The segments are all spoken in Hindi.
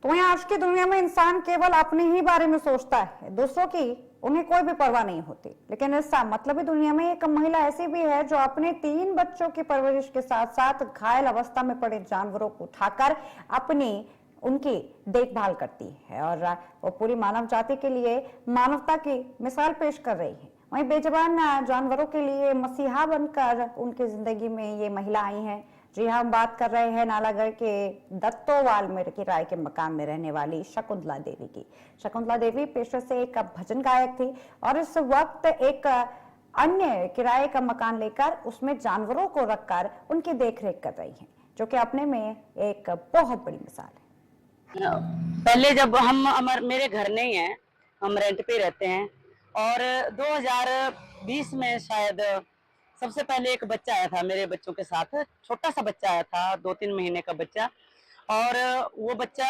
तो वहीं आज की दुनिया में इंसान केवल अपने ही बारे में सोचता है, दूसरों की उन्हें कोई भी परवाह नहीं होती। लेकिन इस मतलबी दुनिया में एक महिला ऐसी भी है जो अपने 3 बच्चों की परवरिश के साथ साथ घायल अवस्था में पड़े जानवरों को उठाकर उनकी देखभाल करती है और वो पूरी मानव जाति के लिए मानवता की मिसाल पेश कर रही है। वहीं बेजुबान जानवरों के लिए मसीहा बनकर उनकी जिंदगी में ये महिला आई है। जी हाँ, हम बात कर रहे हैं नालागढ़ के दत्तोवाल में किराए के मकान में रहने वाली शकुंतला देवी की। शकुंतला देवी पेशे से एक भजन गायक थी और इस वक्त एक अन्य किराए का मकान लेकर उसमें जानवरों को रखकर उनकी देखरेख कर रही हैं, जो कि अपने में एक बहुत बड़ी मिसाल है। पहले जब मेरे घर नहीं है, हम रेंट पे रहते हैं और 2020 में शायद सबसे पहले एक बच्चा आया था मेरे बच्चों के साथ, छोटा सा बच्चा आया था, 2-3 महीने का बच्चा। और वो बच्चा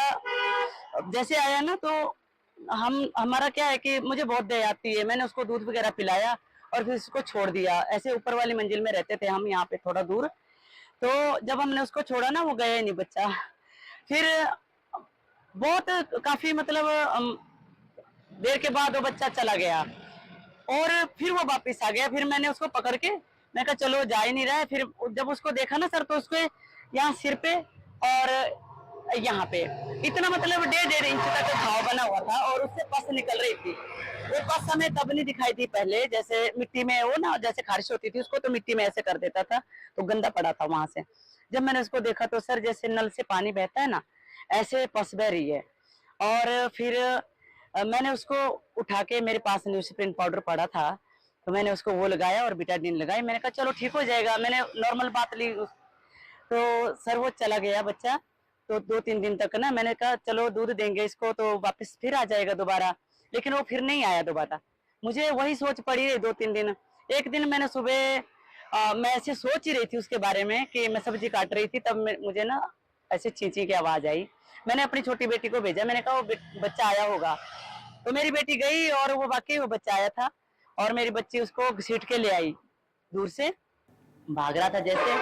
जैसे आया ना तो हमारा क्या है कि मुझे बहुत दया आती है, मैंने उसको दूध वगैरह पिलाया और फिर उसको छोड़ दिया। ऐसे ऊपर वाली मंजिल में रहते थे हम, यहाँ पे थोड़ा दूर। तो जब हमने उसको छोड़ा ना, वो गया ही नहीं बच्चा। फिर बहुत काफी मतलब देर के बाद वो बच्चा चला गया और फिर वो वापस आ गया। फिर मैंने उसको पकड़ के, मैं कहा चलो जा ही नहीं रहा है। फिर जब उसको देखा ना सर, तो उसके यहाँ सिर पे और यहाँ पे इतना मतलब 1.5 इंच तक घाव बना हुआ था और उससे पस निकल रही थी। वो पस हमें तब नहीं दिखाई थी पहले, जैसे मिट्टी में वो ना जैसे खारिश होती थी उसको तो मिट्टी में ऐसे कर देता था तो गंदा पड़ा था वहां से। जब मैंने उसको देखा तो सर जैसे नल से पानी बहता है ना, ऐसे पस बह रही है। और फिर मैंने उसको उठा के, मेरे पास न्यूज़प्रिंट पाउडर पड़ा था तो मैंने उसको वो लगाया और बिटाडीन लगाई। मैंने कहा चलो ठीक हो जाएगा, मैंने नॉर्मल बात ली। तो सर वो चला गया बच्चा। तो 2-3 दिन तक ना मैंने कहा चलो दूध देंगे इसको तो वापस फिर आ जाएगा दोबारा, लेकिन वो फिर नहीं आया दोबारा। मुझे वही सोच पड़ी रही 2-3 दिन। एक दिन मैंने सुबह मैं ऐसे सोच ही रही थी उसके बारे में कि मैं सब्जी काट रही थी, तब मुझे ना ऐसे चींची की आवाज आई। मैंने अपनी छोटी बेटी को भेजा, मैंने कहा वो बच्चा आया होगा। तो मेरी बेटी गई और वो वाकई वो बच्चा आया था और मेरी बच्ची उसको घसीट के ले आई, दूर से भाग रहा था जैसे।